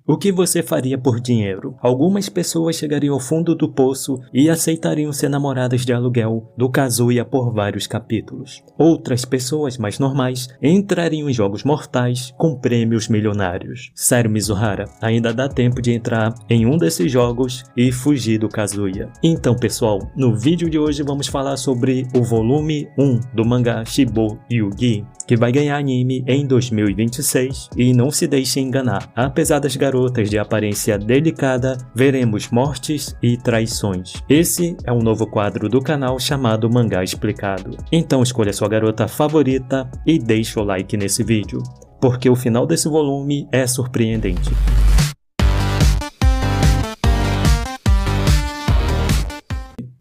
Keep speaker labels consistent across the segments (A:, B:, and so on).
A: O que você faria por dinheiro? Algumas pessoas chegariam ao fundo do poço e aceitariam ser namoradas de aluguel do Kazuya por vários capítulos. Outras pessoas mais normais entrariam em jogos mortais com prêmios milionários. Sério, Mizuhara, ainda dá tempo de entrar em um desses jogos e fugir do Kazuya. Então, pessoal, no vídeo de hoje vamos falar sobre o volume 1 do mangá Shibo Yugi, que vai ganhar anime em 2026, e não se deixe enganar. Apesar das garotas de aparência delicada, veremos mortes e traições. Esse é um novo quadro do canal chamado Mangá Explicado. Então escolha sua garota favorita e deixe o like nesse vídeo, porque o final desse volume é surpreendente.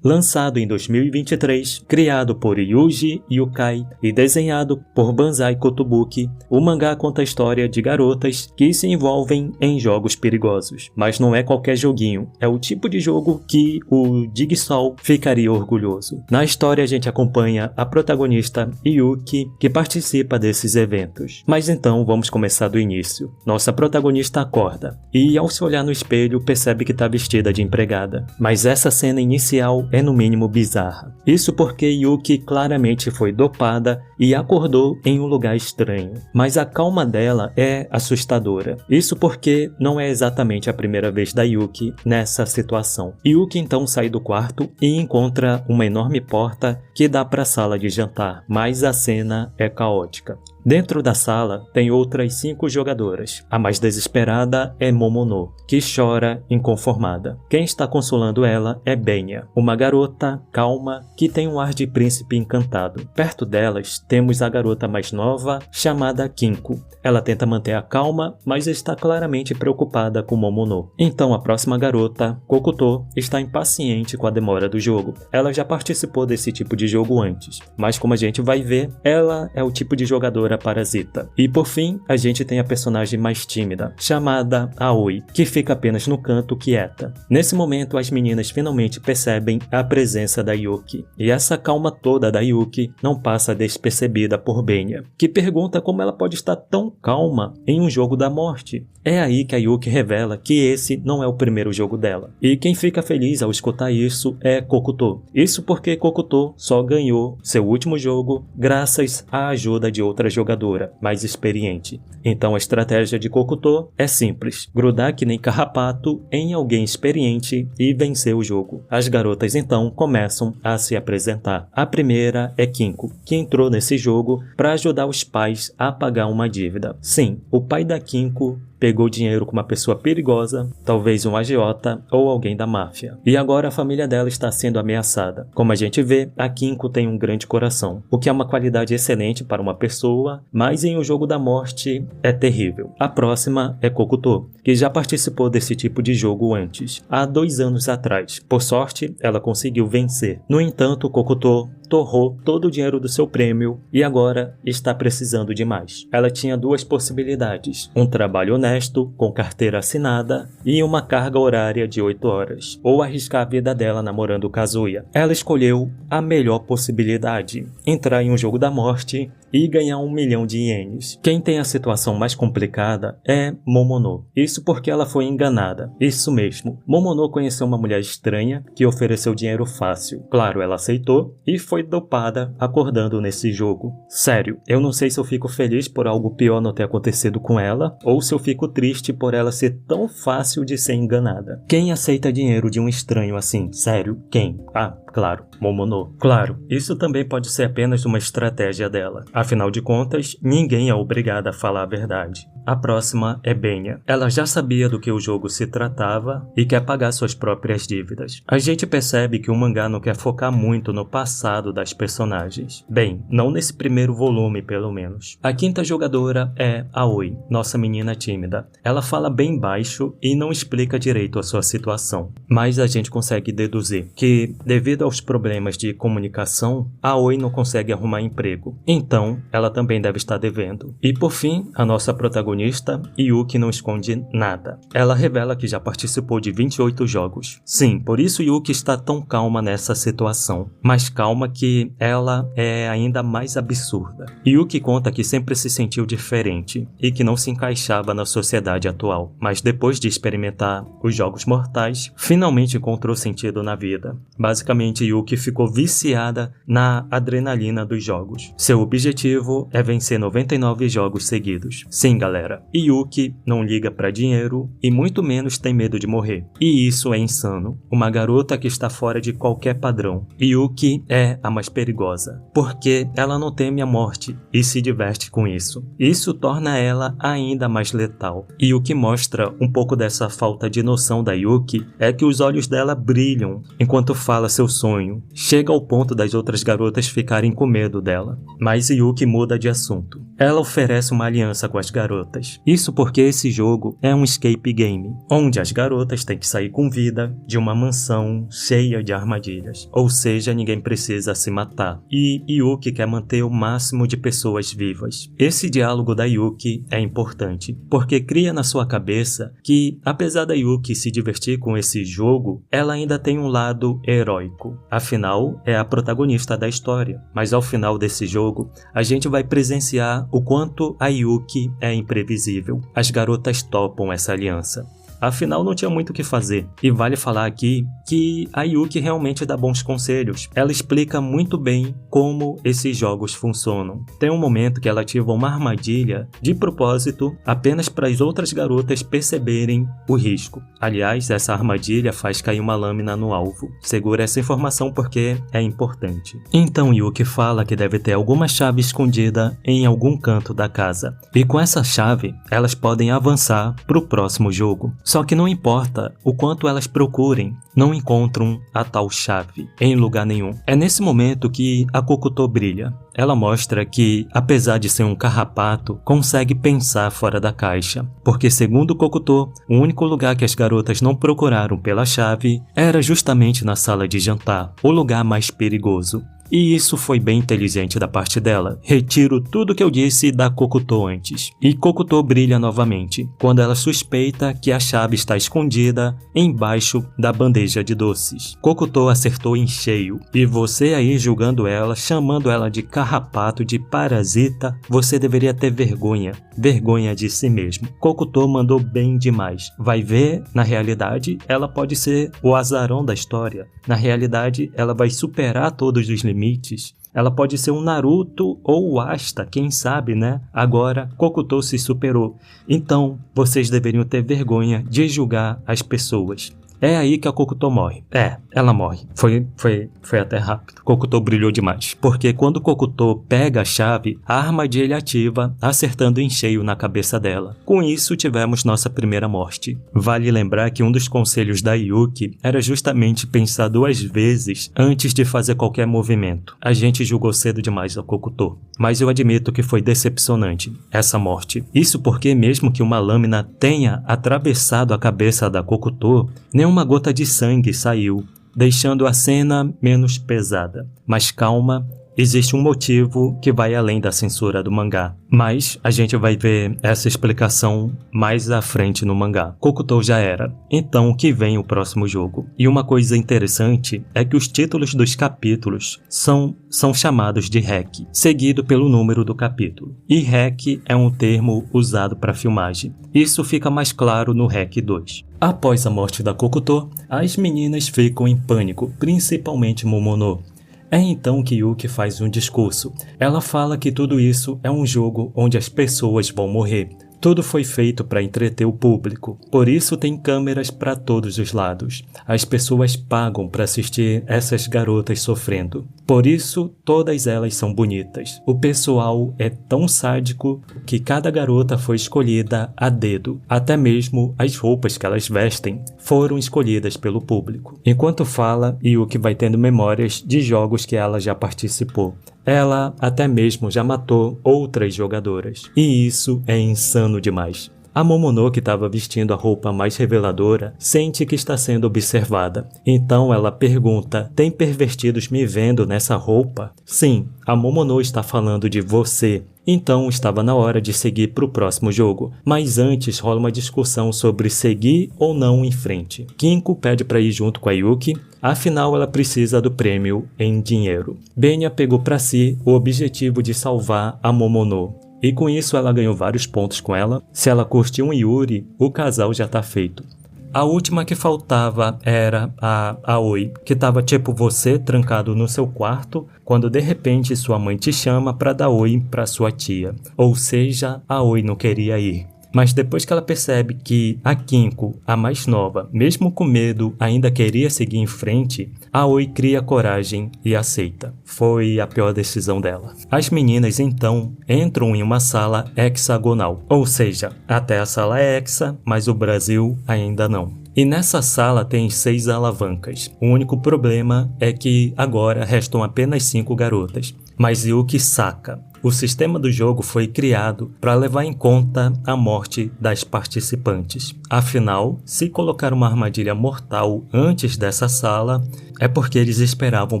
A: Lançado em 2023, criado por Yuji Yukai e desenhado por Banzai Kotobuki, o mangá conta a história de garotas que se envolvem em jogos perigosos. Mas não é qualquer joguinho, é o tipo de jogo que o Digsol ficaria orgulhoso. Na história a gente acompanha a protagonista Yuki, que participa desses eventos. Mas então vamos começar do início. Nossa protagonista acorda e, ao se olhar no espelho, percebe que está vestida de empregada. Mas essa cena inicial é no mínimo bizarra. Isso porque Yuki claramente foi dopada e acordou em um lugar estranho. Mas a calma dela é assustadora. Isso porque não é exatamente a primeira vez da Yuki nessa situação. Yuki então sai do quarto e encontra uma enorme porta que dá para a sala de jantar, mas a cena é caótica. Dentro da sala tem outras 5 jogadoras. A mais desesperada é Momono, que chora inconformada. Quem está consolando ela é Benya, uma garota calma que tem um ar de príncipe encantado. Perto delas temos a garota mais nova, chamada Kinko. Ela tenta manter a calma, mas está claramente preocupada com Momono. Então a próxima garota, Kokuto, está impaciente com a demora do jogo. Ela já participou desse tipo de jogo antes, mas como a gente vai ver, ela é o tipo de jogadora parasita. E por fim, a gente tem a personagem mais tímida, chamada Aoi, que fica apenas no canto quieta. Nesse momento, as meninas finalmente percebem a presença da Yuki, e essa calma toda da Yuki não passa despercebida por Benya, que pergunta como ela pode estar tão calma em um jogo da morte. É aí que a Yuki revela que esse não é o primeiro jogo dela. E quem fica feliz ao escutar isso é Kokuto. Isso porque Kokuto só ganhou seu último jogo graças à ajuda de outra jogadora mais experiente. Então a estratégia de Kokuto é simples: grudar que nem carrapato em alguém experiente e vencer o jogo. As garotas então começam a se apresentar. A primeira é Kinko, que entrou nesse jogo para ajudar os pais a pagar uma dívida. Sim, o pai da Kinko pegou dinheiro com uma pessoa perigosa, talvez um agiota ou alguém da máfia. E agora a família dela está sendo ameaçada. Como a gente vê, a Kinko tem um grande coração, o que é uma qualidade excelente para uma pessoa, mas em um jogo da morte é terrível. A próxima é Kokuto, que já participou desse tipo de jogo antes, há 2 anos atrás. Por sorte, ela conseguiu vencer. No entanto, Kokuto torrou todo o dinheiro do seu prêmio e agora está precisando de mais. Ela tinha 2 possibilidades: um trabalho honesto, com carteira assinada, e uma carga horária de 8 horas, ou arriscar a vida dela namorando Kazuya. Ela escolheu a melhor possibilidade: entrar em um jogo da morte e ganhar 1 milhão de ienes. Quem tem a situação mais complicada é Momono. Isso porque ela foi enganada. Isso mesmo, Momono conheceu uma mulher estranha que ofereceu dinheiro fácil. Claro, ela aceitou e foi dopada acordando nesse jogo. Sério, eu não sei se eu fico feliz por algo pior não ter acontecido com ela, ou se eu fico triste por ela ser tão fácil de ser enganada. Quem aceita dinheiro de um estranho assim? Sério, quem? Ah, claro, Momono. Claro, isso também pode ser apenas uma estratégia dela. Afinal de contas, ninguém é obrigado a falar a verdade. A próxima é Benya. Ela já sabia do que o jogo se tratava e quer pagar suas próprias dívidas. A gente percebe que o mangá não quer focar muito no passado das personagens. Bem, não nesse primeiro volume, pelo menos. A 5ª jogadora é Aoi, nossa menina tímida. Ela fala bem baixo e não explica direito a sua situação. Mas a gente consegue deduzir que, devido aos problemas de comunicação, Aoi não consegue arrumar emprego. Então, ela também deve estar devendo. E por fim, a nossa protagonista protagonista, Yuki não esconde nada. Ela revela que já participou de 28 jogos. Sim, por isso Yuki está tão calma nessa situação. Mais calma que ela é ainda mais absurda. Yuki conta que sempre se sentiu diferente e que não se encaixava na sociedade atual. Mas depois de experimentar os jogos mortais, finalmente encontrou sentido na vida. Basicamente, Yuki ficou viciada na adrenalina dos jogos. Seu objetivo é vencer 99 jogos seguidos. Sim, galera, Yuki não liga pra dinheiro e muito menos tem medo de morrer. E isso é insano. Uma garota que está fora de qualquer padrão. Yuki é a mais perigosa, porque ela não teme a morte e se diverte com isso. Isso torna ela ainda mais letal. E o que mostra um pouco dessa falta de noção da Yuki é que os olhos dela brilham enquanto fala seu sonho. Chega ao ponto das outras garotas ficarem com medo dela. Mas Yuki muda de assunto. Ela oferece uma aliança com as garotas. Isso porque esse jogo é um escape game, onde as garotas têm que sair com vida de uma mansão cheia de armadilhas. Ou seja, ninguém precisa se matar. E Yuki quer manter o máximo de pessoas vivas. Esse diálogo da Yuki é importante, porque cria na sua cabeça que, apesar da Yuki se divertir com esse jogo, ela ainda tem um lado heróico. Afinal, é a protagonista da história. Mas ao final desse jogo, a gente vai presenciar o quanto a Yuki é imprevisível. As garotas topam essa aliança. Afinal, não tinha muito o que fazer. E vale falar aqui que a Yuki realmente dá bons conselhos. Ela explica muito bem como esses jogos funcionam. Tem um momento que ela ativa uma armadilha de propósito apenas para as outras garotas perceberem o risco. Aliás, essa armadilha faz cair uma lâmina no alvo. Segura essa informação porque é importante. Então Yuki fala que deve ter alguma chave escondida em algum canto da casa. E com essa chave, elas podem avançar para o próximo jogo. Só que não importa o quanto elas procurem, não encontram a tal chave em lugar nenhum. É nesse momento que a Kokuto brilha. Ela mostra que, apesar de ser um carrapato, consegue pensar fora da caixa. Porque, segundo Kokuto, o único lugar que as garotas não procuraram pela chave era justamente na sala de jantar, o lugar mais perigoso. E isso foi bem inteligente da parte dela. Retiro tudo que eu disse da Kokuto antes. E Kokuto brilha novamente, quando ela suspeita que a chave está escondida embaixo da bandeja de doces. Kokuto acertou em cheio. E você aí julgando ela, chamando ela de carrapato, de parasita, você deveria ter vergonha. Vergonha de si mesmo. Kokuto mandou bem demais. Vai ver, na realidade, ela pode ser o azarão da história. Na realidade, ela vai superar todos os limites. Ela pode ser um Naruto ou o Asta, quem sabe, né? Agora, Kokuto se superou. Então, vocês deveriam ter vergonha de julgar as pessoas. É aí que a Kokuto morre. Ela morre. Foi até rápido. Kokuto brilhou demais. Porque quando Kokuto pega a chave, a armadilha ativa, acertando em cheio na cabeça dela. Com isso, tivemos nossa primeira morte. Vale lembrar que um dos conselhos da Yuki era justamente pensar 2 vezes antes de fazer qualquer movimento. A gente julgou cedo demais a Kokuto. Mas eu admito que foi decepcionante essa morte. Isso porque mesmo que uma lâmina tenha atravessado a cabeça da Kokuto, nenhuma gota de sangue saiu, deixando a cena menos pesada. Mas calma, existe um motivo que vai além da censura do mangá. Mas a gente vai ver essa explicação mais à frente no mangá. Kokuto já era. Então que vem o próximo jogo. E uma coisa interessante é que os títulos dos capítulos são chamados de REC, seguido pelo número do capítulo. E REC é um termo usado para filmagem. Isso fica mais claro no REC 2. Após a morte da Kokuto, as meninas ficam em pânico, principalmente Momono. É então que Yuki faz um discurso. Ela fala que tudo isso é um jogo onde as pessoas vão morrer. Tudo foi feito para entreter o público, por isso tem câmeras para todos os lados. As pessoas pagam para assistir essas garotas sofrendo. Por isso, todas elas são bonitas. O pessoal é tão sádico que cada garota foi escolhida a dedo. Até mesmo as roupas que elas vestem foram escolhidas pelo público. Enquanto fala, Yuki vai tendo memórias de jogos que ela já participou. Ela até mesmo já matou outras jogadoras. E isso é insano demais. A Momonoke estava vestindo a roupa mais reveladora, sente que está sendo observada. Então ela pergunta: tem pervertidos me vendo nessa roupa? Sim, a Momonoke está falando de você. Então estava na hora de seguir para o próximo jogo, mas antes rola uma discussão sobre seguir ou não em frente. Kinko pede para ir junto com a Yuki, afinal ela precisa do prêmio em dinheiro. Benya pegou para si o objetivo de salvar a Momonoke, e com isso ela ganhou vários pontos com ela. Se ela curte um Yuri, o casal já tá feito. A última que faltava era a Aoi, que estava tipo você trancado no seu quarto, quando de repente sua mãe te chama para dar oi para sua tia. Ou seja, a Aoi não queria ir. Mas depois que ela percebe que a Kinko, a mais nova, mesmo com medo, ainda queria seguir em frente, a Aoi cria coragem e aceita. Foi a pior decisão dela. As meninas então entram em uma sala hexagonal, ou seja, até a sala é hexa, mas o Brasil ainda não. E nessa sala tem 6 alavancas. O único problema é que agora restam apenas 5 garotas. Mas Yuki saca. O sistema do jogo foi criado para levar em conta a morte das participantes. Afinal, se colocar uma armadilha mortal antes dessa sala, é porque eles esperavam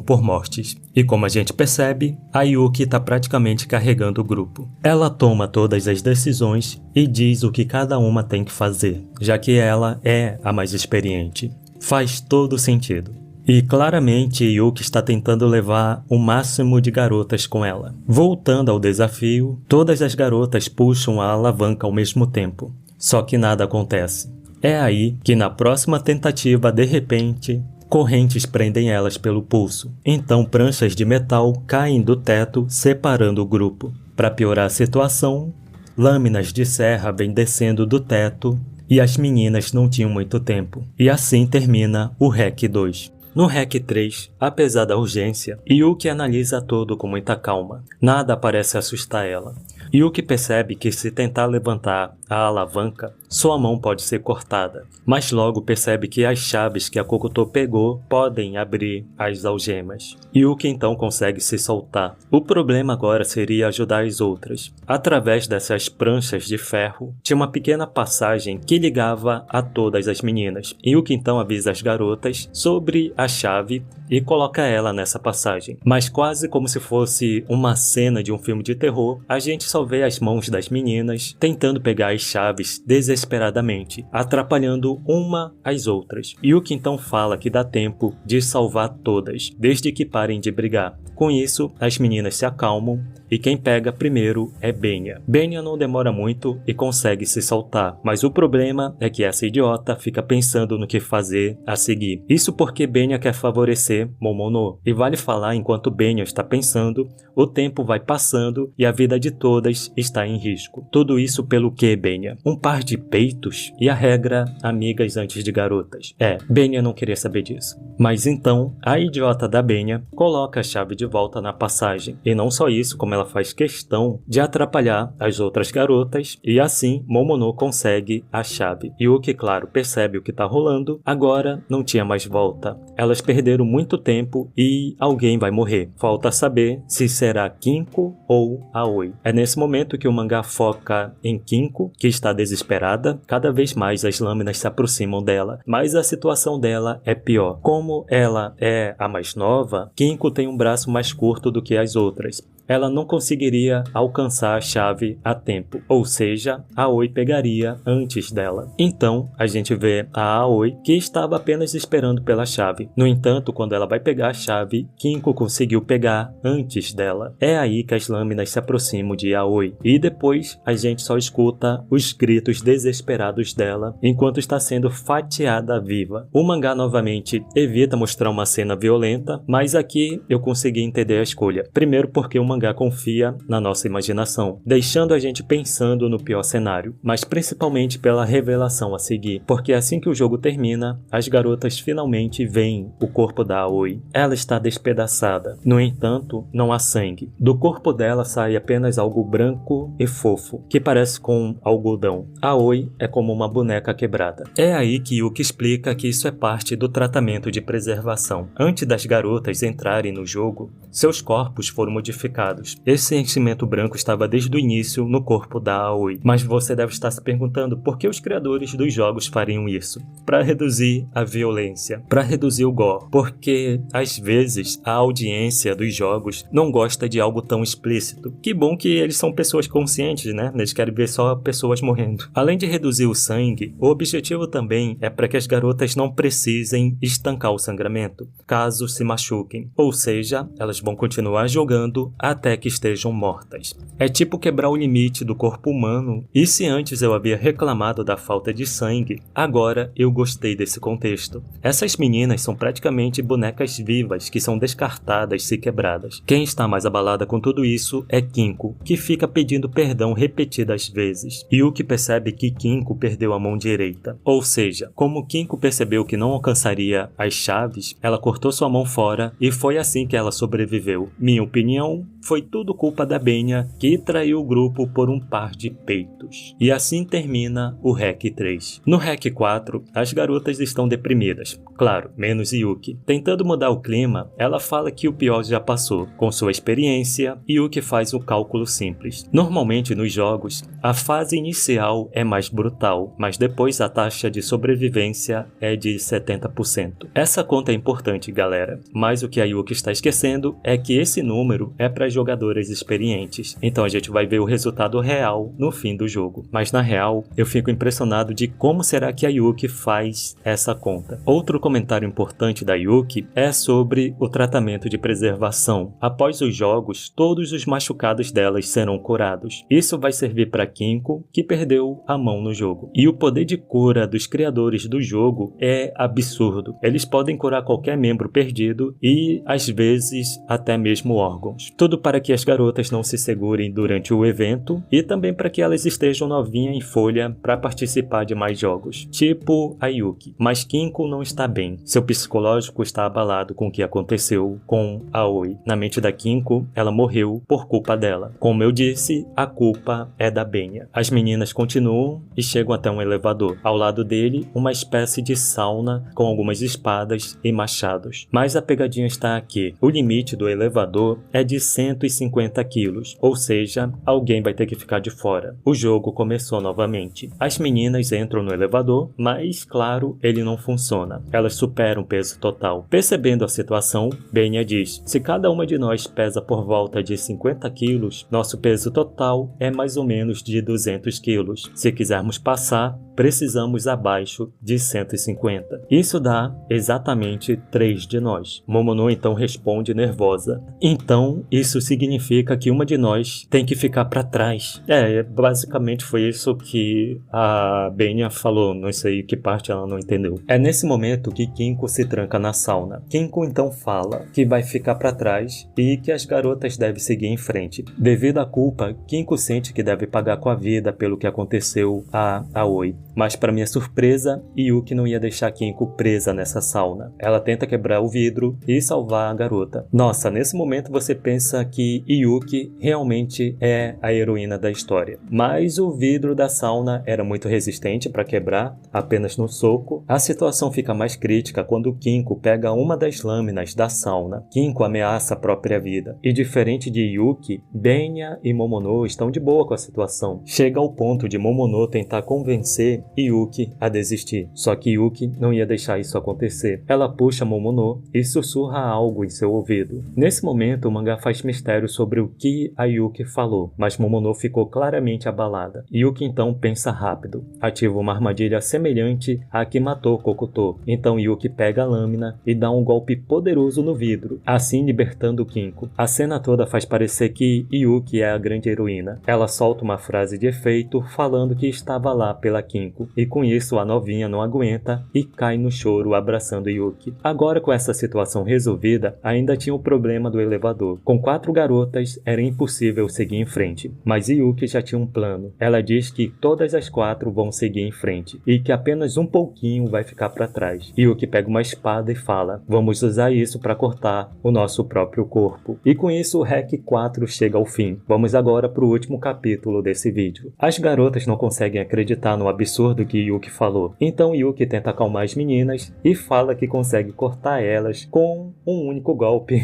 A: por mortes. E como a gente percebe, a Yuki está praticamente carregando o grupo. Ela toma todas as decisões e diz o que cada uma tem que fazer, já que ela é a mais experiente. Faz todo sentido. E claramente Yuki está tentando levar o máximo de garotas com ela. Voltando ao desafio, todas as garotas puxam a alavanca ao mesmo tempo. Só que nada acontece. É aí que na próxima tentativa, de repente, correntes prendem elas pelo pulso. Então pranchas de metal caem do teto, separando o grupo. Para piorar a situação, lâminas de serra vêm descendo do teto e as meninas não tinham muito tempo. E assim termina o REC 2. No REC 3, apesar da urgência, Yuki analisa tudo com muita calma. Nada parece assustar ela. Yuki percebe que se tentar levantar a alavanca, sua mão pode ser cortada, mas logo percebe que as chaves que a Kokuto pegou podem abrir as algemas. Yuki então consegue se soltar. O problema agora seria ajudar as outras. Através dessas pranchas de ferro, tinha uma pequena passagem que ligava a todas as meninas. Yuki então avisa as garotas sobre a chave e coloca ela nessa passagem. Mas quase como se fosse uma cena de um filme de terror, a gente só vê as mãos das meninas tentando pegar as chaves desesperadamente, atrapalhando uma às outras. Yuki então fala que dá tempo de salvar todas, desde que parem de brigar. Com isso, as meninas se acalmam e quem pega primeiro é Benya. Benya não demora muito e consegue se soltar, mas o problema é que essa idiota fica pensando no que fazer a seguir. Isso porque Benya quer favorecer Momonoke. E vale falar, enquanto Benya está pensando, o tempo vai passando e a vida de todas está em risco. Tudo isso pelo que, Benya? Um par de peitos? E a regra, amigas antes de garotas? Benya não queria saber disso. Mas então, a idiota da Benya coloca a chave de volta na passagem. E não só isso, como ela faz questão de atrapalhar as outras garotas, e assim Momonoke consegue a chave. Yuki, claro, percebe o que está rolando, agora não tinha mais volta. Elas perderam muito tempo e alguém vai morrer. Falta saber se será Kinko ou Aoi. É nesse momento que o mangá foca em Kinko, que está desesperada. Cada vez mais as lâminas se aproximam dela, mas a situação dela é pior. Como ela é a mais nova, Kinko tem um braço mais curto do que as outras. Ela não conseguiria alcançar a chave a tempo, ou seja, a Aoi pegaria antes dela. Então, a gente vê a Aoi que estava apenas esperando pela chave. No entanto, quando ela vai pegar a chave, Kinko conseguiu pegar antes dela. É aí que as lâminas se aproximam de Aoi, e depois a gente só escuta os gritos desesperados dela enquanto está sendo fatiada viva. O mangá novamente evita mostrar uma cena violenta, mas aqui eu consegui entender a escolha. Primeiro porque o mangá confia na nossa imaginação, deixando a gente pensando no pior cenário, mas principalmente pela revelação a seguir, porque assim que o jogo termina, as garotas finalmente veem o corpo da Aoi. Ela está despedaçada, no entanto, não há sangue. Do corpo dela sai apenas algo branco e fofo, que parece com algodão. A Aoi é como uma boneca quebrada. É aí que Yuki explica que isso é parte do tratamento de preservação. Antes das garotas entrarem no jogo, seus corpos foram modificados machucados. Esse enchimento branco estava desde o início no corpo da Aoi. Mas você deve estar se perguntando por que os criadores dos jogos fariam isso? Para reduzir a violência, para reduzir o gore. Porque, às vezes, a audiência dos jogos não gosta de algo tão explícito. Que bom que eles são pessoas conscientes, né? Eles querem ver só pessoas morrendo. Além de reduzir o sangue, o objetivo também é para que as garotas não precisem estancar o sangramento, caso se machuquem. Ou seja, elas vão continuar jogando até que estejam mortas. É tipo quebrar o limite do corpo humano, e se antes eu havia reclamado da falta de sangue, agora eu gostei desse contexto. Essas meninas são praticamente bonecas vivas que são descartadas se quebradas. Quem está mais abalada com tudo isso é Kinko, que fica pedindo perdão repetidas vezes. Yuki percebe que Kinko perdeu a mão direita. Ou seja, como Kinko percebeu que não alcançaria as chaves, ela cortou sua mão fora e foi assim que ela sobreviveu. Minha opinião, foi tudo culpa da Benya, que traiu o grupo por um par de peitos. E assim termina o REC 3. No REC 4, as garotas estão deprimidas. Claro, menos Yuki. Tentando mudar o clima, ela fala que o pior já passou. Com sua experiência, Yuki faz um cálculo simples. Normalmente nos jogos, a fase inicial é mais brutal, mas depois a taxa de sobrevivência é de 70%. Essa conta é importante, galera, mas o que a Yuki está esquecendo é que esse número é para jogadoras experientes, então a gente vai ver o resultado real no fim do jogo. Mas na real, eu fico impressionado de como será que a Yuki faz essa conta. Outro comentário importante da Yuki é sobre o tratamento de preservação. Após os jogos, todos os machucados delas serão curados. Isso vai servir para Kinko, que perdeu a mão no jogo. E o poder de cura dos criadores do jogo é absurdo. Eles podem curar qualquer membro perdido e, às vezes, até mesmo órgãos. Tudo para que as garotas não se segurem durante o evento e também para que elas estejam novinhas em folha para participar de mais jogos, tipo a Yuki. Mas Kinko não está bem. Seu psicológico está abalado com o que aconteceu com a Aoi. Na mente da Kinko, ela morreu por culpa dela. Como eu disse, a culpa é da Benya. As meninas continuam e chegam até um elevador. Ao lado dele, uma espécie de sauna com algumas espadas e machados. Mas a pegadinha está aqui. O limite do elevador é de 150 quilos, ou seja, alguém vai ter que ficar de fora. O jogo começou novamente. As meninas entram no elevador, mas, claro, ele não funciona. Elas superam o peso total. Percebendo a situação, Benya diz: se cada uma de nós pesa por volta de 50 quilos, nosso peso total é mais ou menos de 200 quilos. Se quisermos passar, precisamos abaixo de 150. Isso dá exatamente 3 de nós. Momono então responde nervosa: então isso significa que uma de nós tem que ficar para trás. Basicamente foi isso que a Benya falou, não sei que parte ela não entendeu. É nesse momento que Kinko se tranca na sauna. Kinko então fala que vai ficar para trás e que as garotas devem seguir em frente. Devido à culpa, Kinko sente que deve pagar com a vida pelo que aconteceu a Aoi. Mas para minha surpresa, Yuki não ia deixar Kinko presa nessa sauna. Ela tenta quebrar o vidro e salvar a garota. Nossa, nesse momento você pensa que Yuki realmente é a heroína da história. Mas o vidro da sauna era muito resistente para quebrar, apenas no soco. A situação fica mais crítica quando Kinko pega uma das lâminas da sauna. Kinko ameaça a própria vida. E diferente de Yuki, Benya e Momono estão de boa com a situação. Chega ao ponto de Momono tentar convencer Yuki a desistir. Só que Yuki não ia deixar isso acontecer. Ela puxa Momono e sussurra algo em seu ouvido. Nesse momento, o mangá faz mistério sobre o que a Yuki falou, mas Momono ficou claramente abalada. Yuki então pensa rápido. Ativa uma armadilha semelhante à que matou Kokuto. Então Yuki pega a lâmina e dá um golpe poderoso no vidro, assim libertando Kinko. A cena toda faz parecer que Yuki é a grande heroína. Ela solta uma frase de efeito falando que estava lá pela Kinko, e com isso a novinha não aguenta e cai no choro abraçando Yuki. Agora, com essa situação resolvida, ainda tinha o problema do elevador. Com 4 garotas era impossível seguir em frente, mas Yuki já tinha um plano. Ela diz que todas as 4 vão seguir em frente e que apenas um pouquinho vai ficar para trás. Yuki pega uma espada e fala: vamos usar isso para cortar o nosso próprio corpo. E com isso o REC 4 chega ao fim. Vamos agora para o último capítulo desse vídeo. As garotas não conseguem acreditar no absurdo que Yuki falou. Então Yuki tenta acalmar as meninas e fala que consegue cortar elas com um único golpe.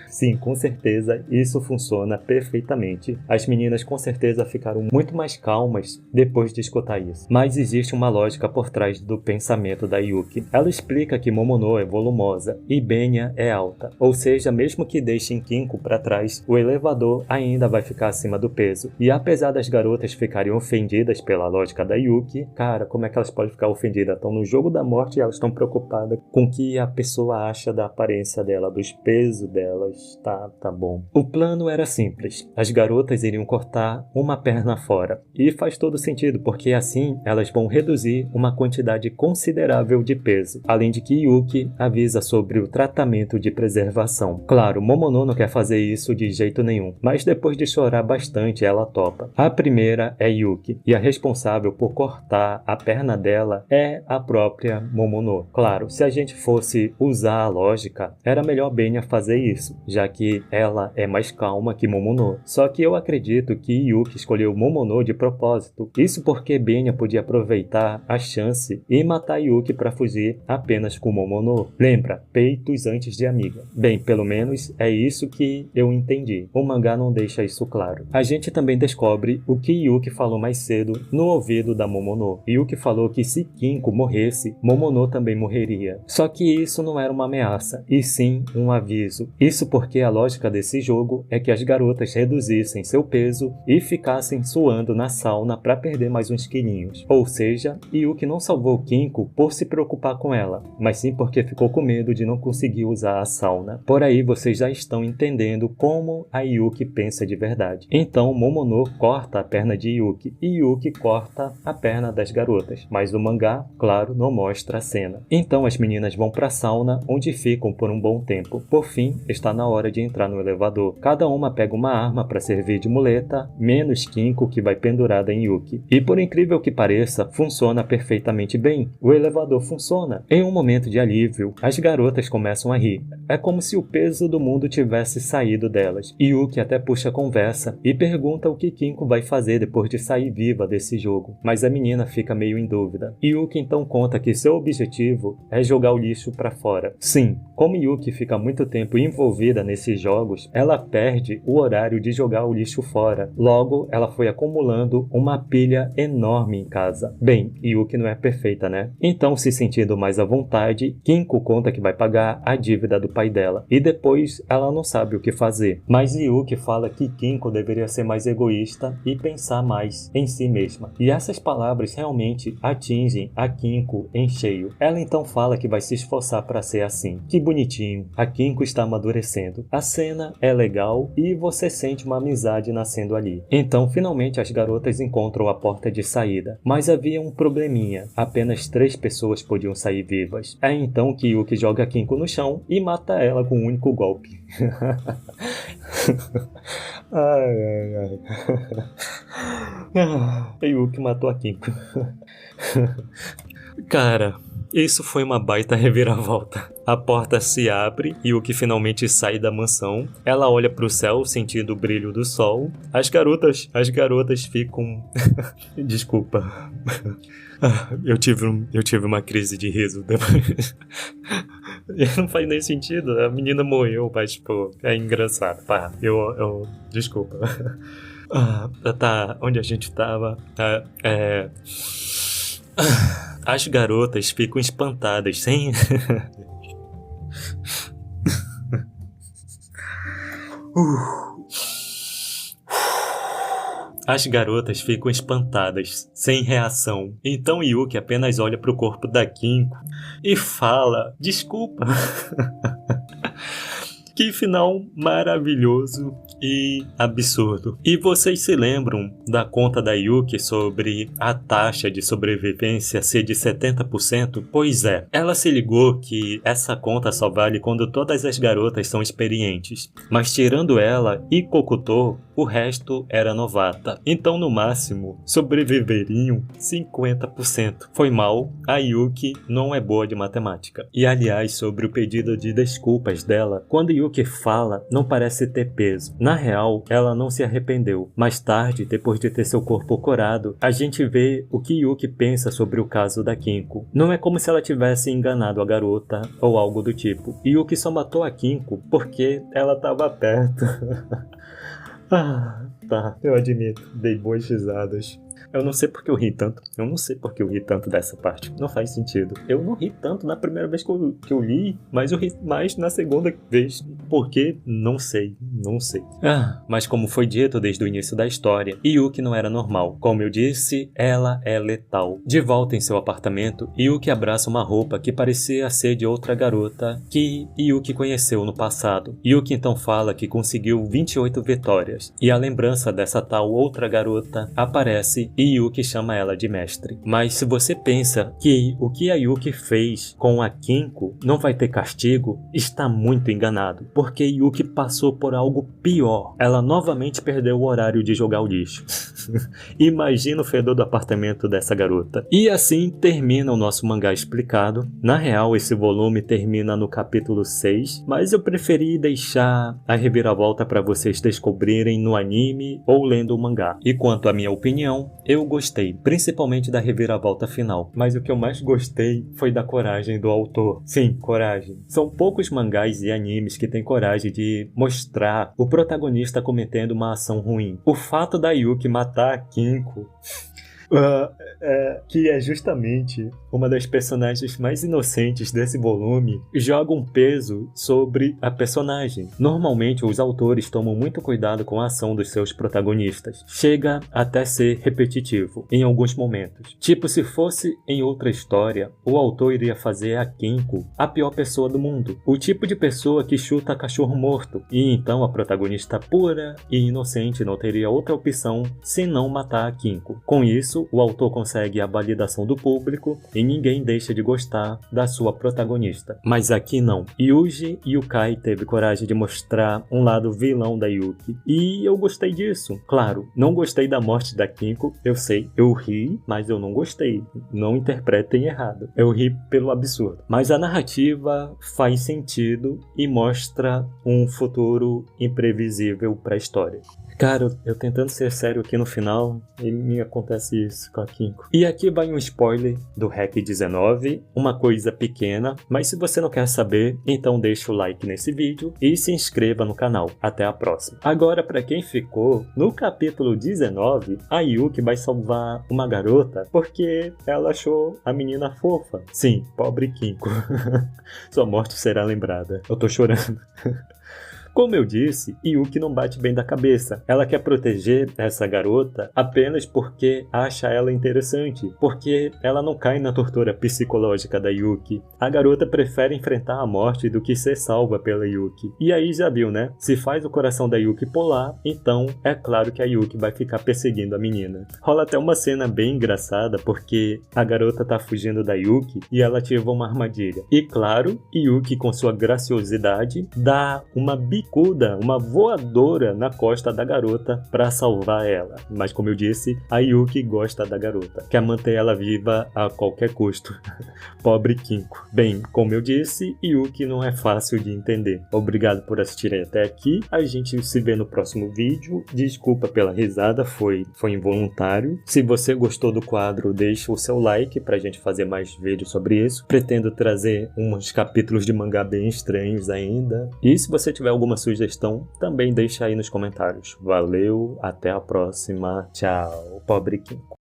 A: Sim, com certeza Cara, isso funciona perfeitamente. As meninas com certeza ficaram muito mais calmas depois de escutar isso. Mas existe uma lógica por trás do pensamento da Yuki. Ela explica que Momono é volumosa e Benya é alta. Ou seja, mesmo que deixem Kinko para trás, o elevador ainda vai ficar acima do peso. E apesar das garotas ficarem ofendidas pela lógica da Yuki, cara, como é que elas podem ficar ofendidas? Estão no jogo da morte e elas estão preocupadas com o que a pessoa acha da aparência dela, dos pesos delas. Tá bom. O plano era simples. As garotas iriam cortar uma perna fora. E faz todo sentido, porque assim elas vão reduzir uma quantidade considerável de peso. Além de que Yuki avisa sobre o tratamento de preservação. Claro, Momono não quer fazer isso de jeito nenhum, mas depois de chorar bastante, ela topa. A primeira é Yuki, e a responsável por cortar a perna dela é a própria Momono. Claro, se a gente fosse usar a lógica, era melhor Benya fazer isso, já que ela é mais calma que Momono. Só que eu acredito que Yuki escolheu Momono de propósito. Isso porque Benya podia aproveitar a chance e matar Yuki para fugir apenas com Momono. Lembra? Peitos antes de amiga. Bem, pelo menos é isso que eu entendi. O mangá não deixa isso claro. A gente também descobre o que Yuki falou mais cedo no ouvido da Momono. Yuki falou que se Kinko morresse, Momono também morreria. Só que isso não era uma ameaça, e sim um aviso. Isso porque a lógica desse jogo é que as garotas reduzissem seu peso e ficassem suando na sauna para perder mais uns quilinhos. Ou seja, Yuki não salvou Kinko por se preocupar com ela, mas sim porque ficou com medo de não conseguir usar a sauna. Por aí vocês já estão entendendo como a Yuki pensa de verdade. Então Momono corta a perna de Yuki e Yuki corta a perna das garotas, mas o mangá, claro, não mostra a cena. Então as meninas vão para a sauna, onde ficam por um bom tempo. Por fim, está na hora de entrar no elevador. Cada uma pega uma arma para servir de muleta, menos Kinko, que vai pendurada em Yuki. E por incrível que pareça, funciona perfeitamente bem. O elevador funciona. Em um momento de alívio, as garotas começam a rir. É como se o peso do mundo tivesse saído delas. Yuki até puxa a conversa e pergunta o que Kinko vai fazer depois de sair viva desse jogo. Mas a menina fica meio em dúvida. Yuki então conta que seu objetivo é jogar o lixo para fora. Sim, como Yuki fica muito tempo envolvida nesses jogos, ela perde o horário de jogar o lixo fora. Logo, ela foi acumulando uma pilha enorme em casa. Bem, Yuki não é perfeita, né? Então, se sentindo mais à vontade, Kinko conta que vai pagar a dívida do pai dela. E depois, ela não sabe o que fazer. Mas Yuki fala que Kinko deveria ser mais egoísta e pensar mais em si mesma. E essas palavras realmente atingem a Kinko em cheio. Ela então fala que vai se esforçar para ser assim. Que bonitinho, a Kinko está amadurecendo. A cena é legal e você sente uma amizade nascendo ali. Então, finalmente, as garotas encontram a porta de saída. Mas havia um probleminha. Apenas 3 pessoas podiam sair vivas. É então que Yuki joga Kinko no chão e mata ela com um único golpe. Ai. Yuki matou a Kinko. Cara, isso foi uma baita reviravolta. A porta se abre e Yuki finalmente sai da mansão. Ela olha pro céu sentindo o brilho do sol. As garotas ficam... Desculpa. Eu tive uma crise de riso depois. Não faz nem sentido. A menina morreu, mas tipo, é engraçado. Pá, desculpa. Tá, onde a gente tava? As garotas ficam espantadas, sem... As garotas ficam espantadas, sem reação. Então Yuki apenas olha para o corpo da Kinko e fala: desculpa. Que final maravilhoso e absurdo. E vocês se lembram da conta da Yuki sobre a taxa de sobrevivência ser de 70%? Pois é, ela se ligou que essa conta só vale quando todas as garotas são experientes. Mas tirando ela e Kokuto, o resto era novata. Então, no máximo, sobreviveriam 50%. Foi mal, a Yuki não é boa de matemática. E aliás, sobre o pedido de desculpas dela, quando Yuki fala, não parece ter peso. Na real, ela não se arrependeu. Mais tarde, depois de ter seu corpo corado, a gente vê o que Yuki pensa sobre o caso da Kinko. Não é como se ela tivesse enganado a garota ou algo do tipo. Yuki só matou a Kinko porque ela estava perto. Ah, tá, eu admito, dei boas risadas. Eu não sei porque eu ri tanto. Eu não sei porque eu ri tanto dessa parte. Não faz sentido. Eu não ri tanto na primeira vez que eu li, mas eu ri mais na segunda vez. Por quê? Não sei. Não sei. Mas como foi dito desde o início da história, Yuki não era normal. Como eu disse, ela é letal. De volta em seu apartamento, Yuki abraça uma roupa que parecia ser de outra garota que Yuki conheceu no passado. Yuki então fala que conseguiu 28 vitórias. E a lembrança dessa tal outra garota aparece e Yuki chama ela de mestre. Mas se você pensa que o que a Yuki fez com a Kinko não vai ter castigo, está muito enganado. Porque Yuki passou por algo pior. Ela novamente perdeu o horário de jogar o lixo. Imagina o fedor do apartamento dessa garota. E assim termina o nosso mangá explicado. Na real, esse volume termina no capítulo 6, mas eu preferi deixar a reviravolta para vocês descobrirem no anime ou lendo o mangá. E quanto à minha opinião, eu gostei, principalmente da reviravolta final. Mas o que eu mais gostei foi da coragem do autor. Sim, coragem. São poucos mangás e animes que têm coragem de mostrar o protagonista cometendo uma ação ruim. O fato da Yuki matar a Kinko, que é justamente uma das personagens mais inocentes desse volume, joga um peso sobre a personagem. Normalmente os autores tomam muito cuidado com a ação dos seus protagonistas. Chega até ser repetitivo em alguns momentos. Tipo, se fosse em outra história, o autor iria fazer a Kinko a pior pessoa do mundo. O tipo de pessoa que chuta cachorro morto. E então a protagonista pura e inocente não teria outra opção senão matar a Kinko. Com isso, o autor consegue a validação do público e ninguém deixa de gostar da sua protagonista. Mas aqui não. Yuji Yukai teve coragem de mostrar um lado vilão da Yuki. E eu gostei disso. Claro, não gostei da morte da Kinko, eu sei. Eu ri, mas eu não gostei. Não interpretem errado. Eu ri pelo absurdo. Mas a narrativa faz sentido e mostra um futuro imprevisível para a história. Cara, eu tentando ser sério aqui no final, e me acontece isso com a Kinko. E aqui vai um spoiler do REC 19, uma coisa pequena, mas se você não quer saber, então deixa o like nesse vídeo e se inscreva no canal. Até a próxima. Agora, para quem ficou, no capítulo 19, a Yuki vai salvar uma garota porque ela achou a menina fofa. Sim, pobre Kinko. Sua morte será lembrada. Eu tô chorando. Como eu disse, Yuki não bate bem da cabeça. Ela quer proteger essa garota apenas porque acha ela interessante, porque ela não cai na tortura psicológica da Yuki. A garota prefere enfrentar a morte do que ser salva pela Yuki. E aí já viu, né? Se faz o coração da Yuki pular, então é claro que a Yuki vai ficar perseguindo a menina. Rola até uma cena bem engraçada porque a garota tá fugindo da Yuki e ela ativa uma armadilha. E claro, Yuki com sua graciosidade dá uma bicuda, uma voadora na costa da garota para salvar ela. Mas como eu disse, a Yuki gosta da garota, quer manter ela viva a qualquer custo. Pobre Kinko. Bem, como eu disse, Yuki não é fácil de entender. Obrigado por assistirem até aqui. A gente se vê no próximo vídeo. Desculpa pela risada, foi involuntário. Se você gostou do quadro, deixa o seu like pra gente fazer mais vídeos sobre isso. Pretendo trazer uns capítulos de mangá bem estranhos ainda. E se você tiver alguma sugestão, também deixa aí nos comentários. Valeu, até a próxima. Tchau, pobre Kinko.